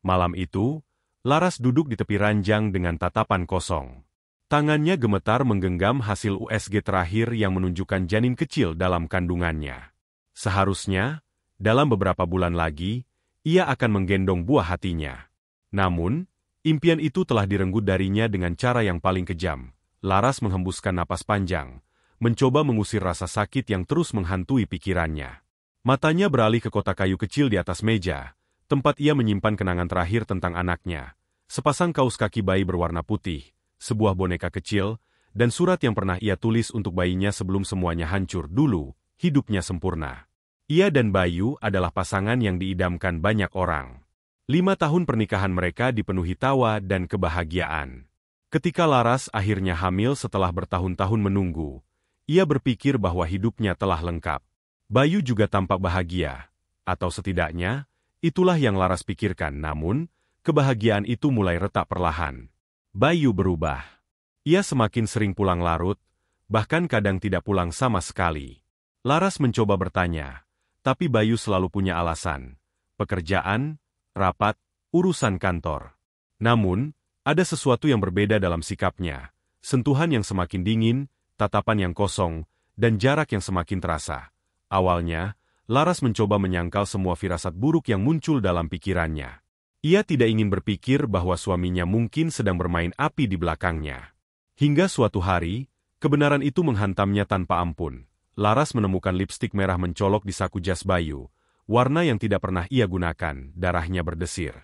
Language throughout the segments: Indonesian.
Malam itu, Laras duduk di tepi ranjang dengan tatapan kosong. Tangannya gemetar menggenggam hasil USG terakhir yang menunjukkan janin kecil dalam kandungannya. Seharusnya, dalam beberapa bulan lagi, ia akan menggendong buah hatinya. Namun, impian itu telah direnggut darinya dengan cara yang paling kejam. Laras menghembuskan napas panjang, mencoba mengusir rasa sakit yang terus menghantui pikirannya. Matanya beralih ke kotak kayu kecil di atas meja, tempat ia menyimpan kenangan terakhir tentang anaknya. Sepasang kaos kaki bayi berwarna putih, sebuah boneka kecil, dan surat yang pernah ia tulis untuk bayinya sebelum semuanya hancur dulu, hidupnya sempurna. Ia dan Bayu adalah pasangan yang diidamkan banyak orang. 5 tahun pernikahan mereka dipenuhi tawa dan kebahagiaan. Ketika Laras akhirnya hamil setelah bertahun-tahun menunggu, ia berpikir bahwa hidupnya telah lengkap. Bayu juga tampak bahagia, atau setidaknya, itulah yang Laras pikirkan, namun, kebahagiaan itu mulai retak perlahan. Bayu berubah. Ia semakin sering pulang larut, bahkan kadang tidak pulang sama sekali. Laras mencoba bertanya, tapi Bayu selalu punya alasan. Pekerjaan, rapat, urusan kantor. Namun, ada sesuatu yang berbeda dalam sikapnya. Sentuhan yang semakin dingin, tatapan yang kosong, dan jarak yang semakin terasa. Awalnya, Laras mencoba menyangkal semua firasat buruk yang muncul dalam pikirannya. Ia tidak ingin berpikir bahwa suaminya mungkin sedang bermain api di belakangnya. Hingga suatu hari, kebenaran itu menghantamnya tanpa ampun. Laras menemukan lipstik merah mencolok di saku jas Bayu, warna yang tidak pernah ia gunakan, darahnya berdesir.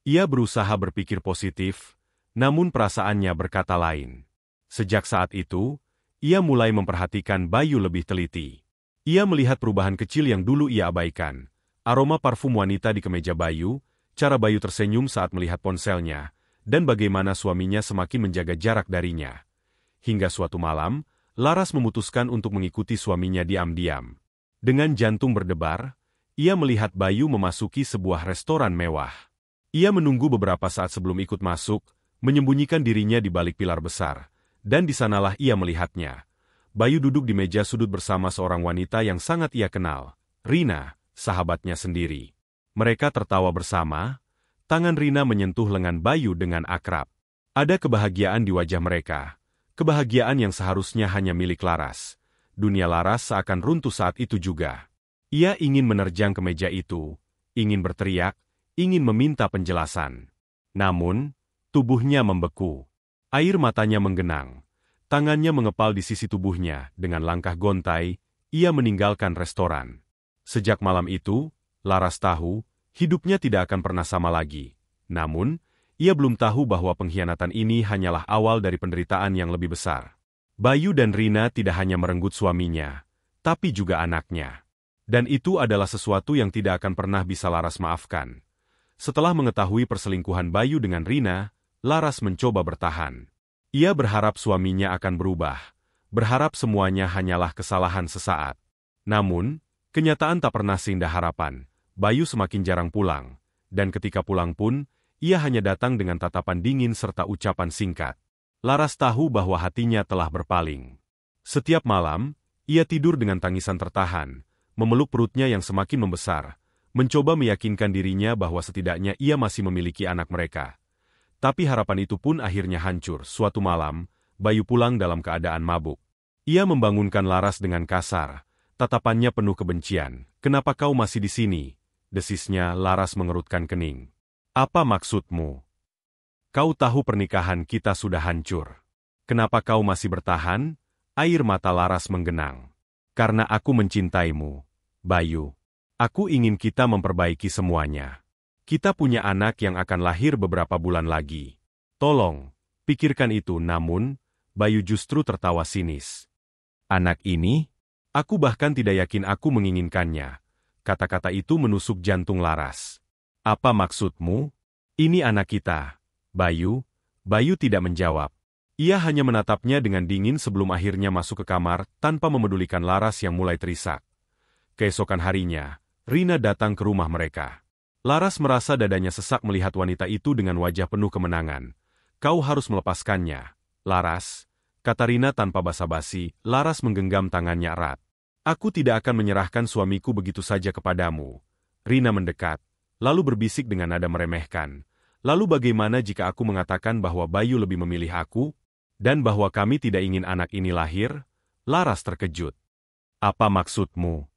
Ia berusaha berpikir positif, namun perasaannya berkata lain. Sejak saat itu, ia mulai memperhatikan Bayu lebih teliti. Ia melihat perubahan kecil yang dulu ia abaikan, aroma parfum wanita di kemeja Bayu, cara Bayu tersenyum saat melihat ponselnya, dan bagaimana suaminya semakin menjaga jarak darinya. Hingga suatu malam, Laras memutuskan untuk mengikuti suaminya diam-diam. Dengan jantung berdebar, ia melihat Bayu memasuki sebuah restoran mewah. Ia menunggu beberapa saat sebelum ikut masuk, menyembunyikan dirinya di balik pilar besar, dan di sanalah ia melihatnya. Bayu duduk di meja sudut bersama seorang wanita yang sangat ia kenal, Rina, sahabatnya sendiri. Mereka tertawa bersama, tangan Rina menyentuh lengan Bayu dengan akrab. Ada kebahagiaan di wajah mereka, kebahagiaan yang seharusnya hanya milik Laras. Dunia Laras seakan runtuh saat itu juga. Ia ingin menerjang ke meja itu, ingin berteriak, ingin meminta penjelasan. Namun, tubuhnya membeku. Air matanya menggenang. Tangannya mengepal di sisi tubuhnya, dengan langkah gontai, ia meninggalkan restoran. Sejak malam itu, Laras tahu, hidupnya tidak akan pernah sama lagi. Namun, ia belum tahu bahwa pengkhianatan ini hanyalah awal dari penderitaan yang lebih besar. Bayu dan Rina tidak hanya merenggut suaminya, tapi juga anaknya. Dan itu adalah sesuatu yang tidak akan pernah bisa Laras maafkan. Setelah mengetahui perselingkuhan Bayu dengan Rina, Laras mencoba bertahan. Ia berharap suaminya akan berubah, berharap semuanya hanyalah kesalahan sesaat. Namun, kenyataan tak pernah seindah harapan. Bayu semakin jarang pulang, dan ketika pulang pun, ia hanya datang dengan tatapan dingin serta ucapan singkat. Laras tahu bahwa hatinya telah berpaling. Setiap malam, ia tidur dengan tangisan tertahan, memeluk perutnya yang semakin membesar, mencoba meyakinkan dirinya bahwa setidaknya ia masih memiliki anak mereka. Tapi harapan itu pun akhirnya hancur. Suatu malam, Bayu pulang dalam keadaan mabuk. Ia membangunkan Laras dengan kasar, tatapannya penuh kebencian. "Kenapa kau masih di sini?" Desisnya. Laras mengerutkan kening. "Apa maksudmu? Kau tahu pernikahan kita sudah hancur. Kenapa kau masih bertahan?" Air mata Laras menggenang. "Karena aku mencintaimu, Bayu. Aku ingin kita memperbaiki semuanya. Kita punya anak yang akan lahir beberapa bulan lagi. Tolong, pikirkan itu." Namun, Bayu justru tertawa sinis. "Anak ini? Aku bahkan tidak yakin aku menginginkannya." Kata-kata itu menusuk jantung Laras. "Apa maksudmu? Ini anak kita, Bayu." Bayu tidak menjawab. Ia hanya menatapnya dengan dingin sebelum akhirnya masuk ke kamar tanpa memedulikan Laras yang mulai terisak. Keesokan harinya, Rina datang ke rumah mereka. Laras merasa dadanya sesak melihat wanita itu dengan wajah penuh kemenangan. "Kau harus melepaskannya, Laras," kata Rina tanpa basa-basi. Laras menggenggam tangannya erat. "Aku tidak akan menyerahkan suamiku begitu saja kepadamu." Rina mendekat, lalu berbisik dengan nada meremehkan. Lalu bagaimana jika aku mengatakan bahwa Bayu lebih memilih aku, dan bahwa kami tidak ingin anak ini lahir? Laras terkejut. Apa maksudmu?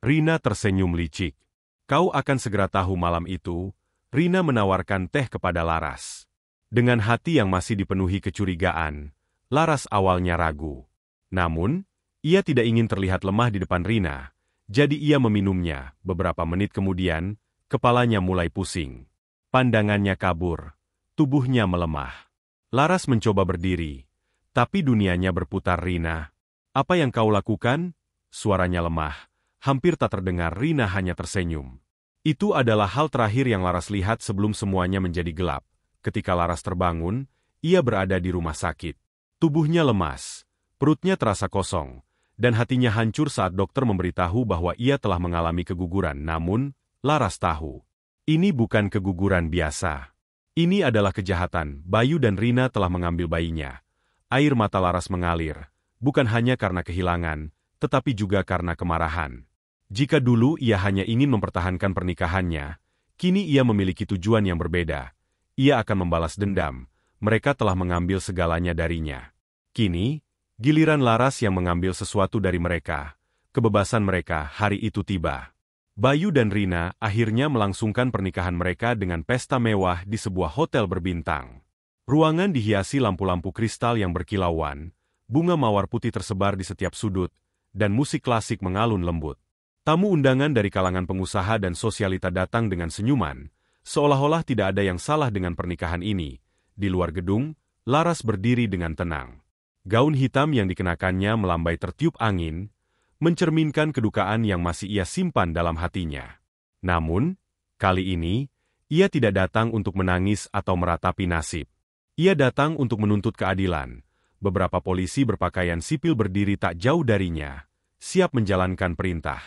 Rina tersenyum licik. Kau akan segera tahu malam itu. Rina menawarkan teh kepada Laras. Dengan hati yang masih dipenuhi kecurigaan, Laras awalnya ragu. Namun, ia tidak ingin terlihat lemah di depan Rina, jadi ia meminumnya. Beberapa menit kemudian, kepalanya mulai pusing. Pandangannya kabur, tubuhnya melemah. Laras mencoba berdiri, tapi dunianya berputar. Rina, apa yang kau lakukan? Suaranya lemah, hampir tak terdengar. Rina hanya tersenyum. Itu adalah hal terakhir yang Laras lihat sebelum semuanya menjadi gelap. Ketika Laras terbangun, ia berada di rumah sakit. Tubuhnya lemas, perutnya terasa kosong, dan hatinya hancur saat dokter memberitahu bahwa ia telah mengalami keguguran. Namun, Laras tahu, ini bukan keguguran biasa. Ini adalah kejahatan. Bayu dan Rina telah mengambil bayinya. Air mata Laras mengalir, bukan hanya karena kehilangan, tetapi juga karena kemarahan. Jika dulu ia hanya ingin mempertahankan pernikahannya, kini ia memiliki tujuan yang berbeda. Ia akan membalas dendam. Mereka telah mengambil segalanya darinya. Kini, giliran Laras yang mengambil sesuatu dari mereka. Kebebasan mereka hari itu tiba. Bayu dan Rina akhirnya melangsungkan pernikahan mereka dengan pesta mewah di sebuah hotel berbintang. Ruangan dihiasi lampu-lampu kristal yang berkilauan, bunga mawar putih tersebar di setiap sudut, dan musik klasik mengalun lembut. Tamu undangan dari kalangan pengusaha dan sosialita datang dengan senyuman, seolah-olah tidak ada yang salah dengan pernikahan ini. Di luar gedung, Laras berdiri dengan tenang. Gaun hitam yang dikenakannya melambai tertiup angin, mencerminkan kedukaan yang masih ia simpan dalam hatinya. Namun, kali ini, ia tidak datang untuk menangis atau meratapi nasib. Ia datang untuk menuntut keadilan. Beberapa polisi berpakaian sipil berdiri tak jauh darinya, siap menjalankan perintah.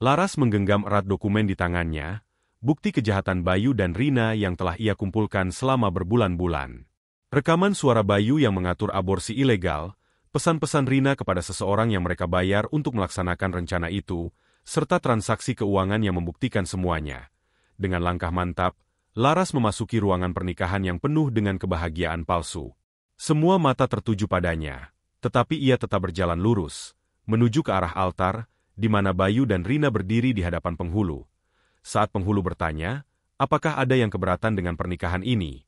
Laras menggenggam erat dokumen di tangannya, bukti kejahatan Bayu dan Rina yang telah ia kumpulkan selama berbulan-bulan. Rekaman suara Bayu yang mengatur aborsi ilegal, pesan-pesan Rina kepada seseorang yang mereka bayar untuk melaksanakan rencana itu, serta transaksi keuangan yang membuktikan semuanya. Dengan langkah mantap, Laras memasuki ruangan pernikahan yang penuh dengan kebahagiaan palsu. Semua mata tertuju padanya, tetapi ia tetap berjalan lurus, menuju ke arah altar, di mana Bayu dan Rina berdiri di hadapan penghulu. Saat penghulu bertanya, apakah ada yang keberatan dengan pernikahan ini?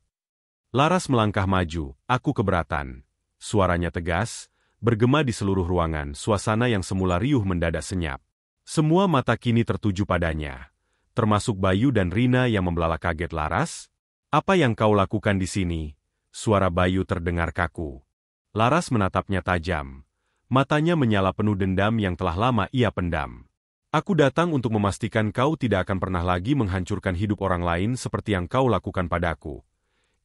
Laras melangkah maju, aku keberatan. Suaranya tegas, bergema di seluruh ruangan. Suasana yang semula riuh mendadak senyap. Semua mata kini tertuju padanya, termasuk Bayu dan Rina yang membelalak kaget. Laras, apa yang kau lakukan di sini? Suara Bayu terdengar kaku. Laras menatapnya tajam. Matanya menyala penuh dendam yang telah lama ia pendam. Aku datang untuk memastikan kau tidak akan pernah lagi menghancurkan hidup orang lain seperti yang kau lakukan padaku.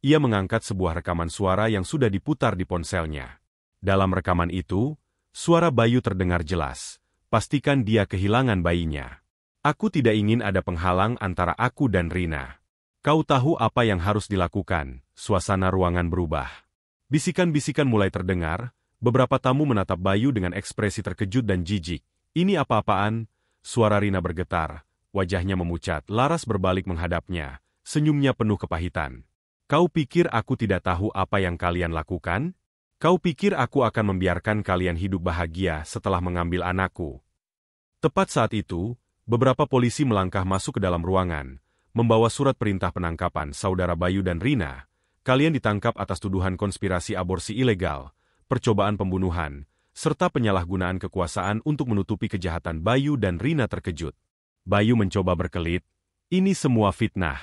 Ia mengangkat sebuah rekaman suara yang sudah diputar di ponselnya. Dalam rekaman itu, suara Bayu terdengar jelas. Pastikan dia kehilangan bayinya. Aku tidak ingin ada penghalang antara aku dan Rina. Kau tahu apa yang harus dilakukan. Suasana ruangan berubah. Bisikan-bisikan mulai terdengar. Beberapa tamu menatap Bayu dengan ekspresi terkejut dan jijik. Ini apa-apaan? Suara Rina bergetar, wajahnya memucat. Laras berbalik menghadapnya, senyumnya penuh kepahitan. Kau pikir aku tidak tahu apa yang kalian lakukan? Kau pikir aku akan membiarkan kalian hidup bahagia setelah mengambil anakku? Tepat saat itu, beberapa polisi melangkah masuk ke dalam ruangan, membawa surat perintah penangkapan saudara Bayu dan Rina. Kalian ditangkap atas tuduhan konspirasi aborsi ilegal, percobaan pembunuhan, serta penyalahgunaan kekuasaan untuk menutupi kejahatan. Bayu dan Rina terkejut. Bayu mencoba berkelit, ini semua fitnah.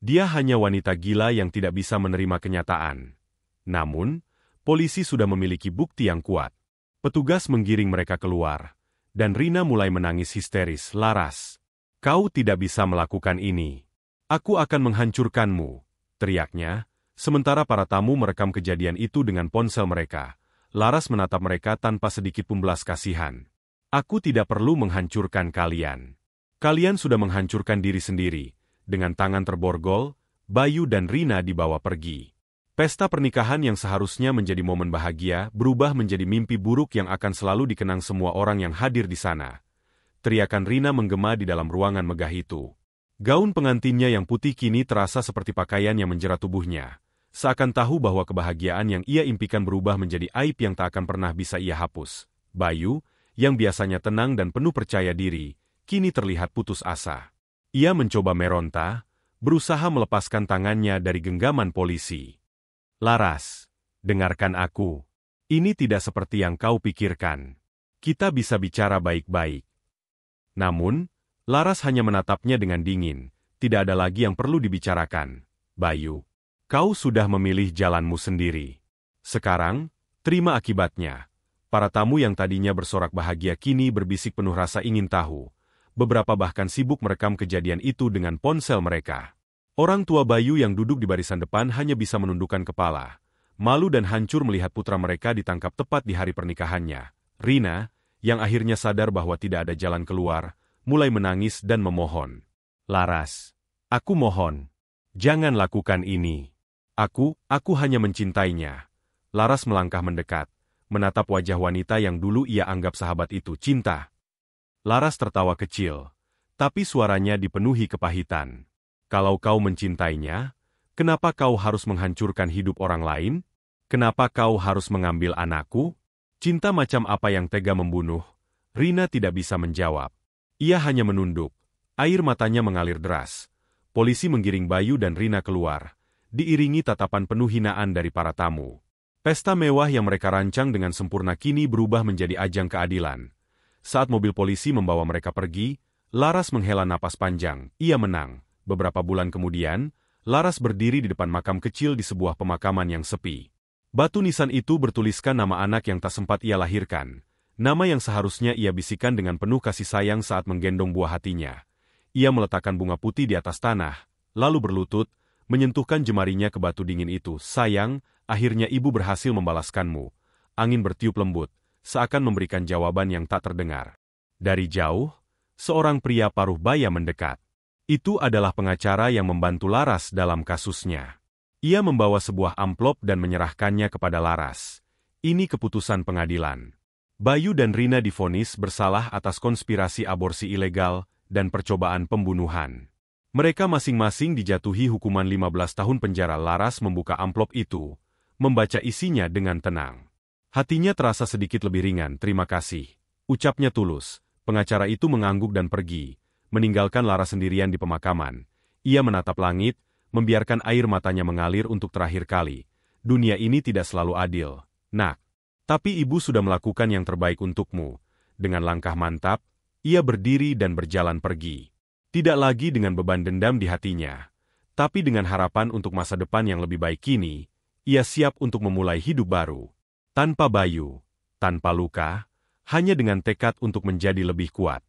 Dia hanya wanita gila yang tidak bisa menerima kenyataan. Namun, polisi sudah memiliki bukti yang kuat. Petugas menggiring mereka keluar, dan Rina mulai menangis histeris. Laras, kau tidak bisa melakukan ini. Aku akan menghancurkanmu, teriaknya, sementara para tamu merekam kejadian itu dengan ponsel mereka. Laras menatap mereka tanpa sedikit pun belas kasihan. Aku tidak perlu menghancurkan kalian. Kalian sudah menghancurkan diri sendiri. Dengan tangan terborgol, Bayu dan Rina dibawa pergi. Pesta pernikahan yang seharusnya menjadi momen bahagia berubah menjadi mimpi buruk yang akan selalu dikenang semua orang yang hadir di sana. Teriakan Rina menggema di dalam ruangan megah itu. Gaun pengantinnya yang putih kini terasa seperti pakaian yang menjerat tubuhnya, seakan tahu bahwa kebahagiaan yang ia impikan berubah menjadi aib yang tak akan pernah bisa ia hapus. Bayu, yang biasanya tenang dan penuh percaya diri, kini terlihat putus asa. Ia mencoba meronta, berusaha melepaskan tangannya dari genggaman polisi. Laras, dengarkan aku. Ini tidak seperti yang kau pikirkan. Kita bisa bicara baik-baik. Namun, Laras hanya menatapnya dengan dingin. Tidak ada lagi yang perlu dibicarakan. Bayu, kau sudah memilih jalanmu sendiri. Sekarang, terima akibatnya. Para tamu yang tadinya bersorak bahagia kini berbisik penuh rasa ingin tahu. Beberapa bahkan sibuk merekam kejadian itu dengan ponsel mereka. Orang tua Bayu yang duduk di barisan depan hanya bisa menundukkan kepala. Malu dan hancur melihat putra mereka ditangkap tepat di hari pernikahannya. Rina, yang akhirnya sadar bahwa tidak ada jalan keluar, mulai menangis dan memohon. Laras, aku mohon, jangan lakukan ini. Aku hanya mencintainya. Laras melangkah mendekat, menatap wajah wanita yang dulu ia anggap sahabat itu cinta. Laras tertawa kecil, tapi suaranya dipenuhi kepahitan. Kalau kau mencintainya, kenapa kau harus menghancurkan hidup orang lain? Kenapa kau harus mengambil anakku? Cinta macam apa yang tega membunuh? Rina tidak bisa menjawab. Ia hanya menunduk. Air matanya mengalir deras. Polisi menggiring Bayu dan Rina keluar, diiringi tatapan penuh hinaan dari para tamu. Pesta mewah yang mereka rancang dengan sempurna kini berubah menjadi ajang keadilan. Saat mobil polisi membawa mereka pergi, Laras menghela napas panjang. Ia menang. Beberapa bulan kemudian, Laras berdiri di depan makam kecil di sebuah pemakaman yang sepi. Batu nisan itu bertuliskan nama anak yang tak sempat ia lahirkan. Nama yang seharusnya ia bisikan dengan penuh kasih sayang saat menggendong buah hatinya. Ia meletakkan bunga putih di atas tanah, lalu berlutut, menyentuhkan jemarinya ke batu dingin itu. Sayang, akhirnya ibu berhasil membalaskanmu. Angin bertiup lembut, seakan memberikan jawaban yang tak terdengar. Dari jauh, seorang pria paruh baya mendekat. Itu adalah pengacara yang membantu Laras dalam kasusnya. Ia membawa sebuah amplop dan menyerahkannya kepada Laras. Ini keputusan pengadilan. Bayu dan Rina divonis bersalah atas konspirasi aborsi ilegal dan percobaan pembunuhan. Mereka masing-masing dijatuhi hukuman 15 tahun penjara. Laras membuka amplop itu, membaca isinya dengan tenang. Hatinya terasa sedikit lebih ringan. Terima kasih, ucapnya tulus. Pengacara itu mengangguk dan pergi, meninggalkan Laras sendirian di pemakaman. Ia menatap langit, membiarkan air matanya mengalir untuk terakhir kali. Dunia ini tidak selalu adil, nak. Tapi ibu sudah melakukan yang terbaik untukmu. Dengan langkah mantap, ia berdiri dan berjalan pergi. Tidak lagi dengan beban dendam di hatinya, tapi dengan harapan untuk masa depan yang lebih baik kini, ia siap untuk memulai hidup baru. Tanpa Bayu, tanpa luka, hanya dengan tekad untuk menjadi lebih kuat.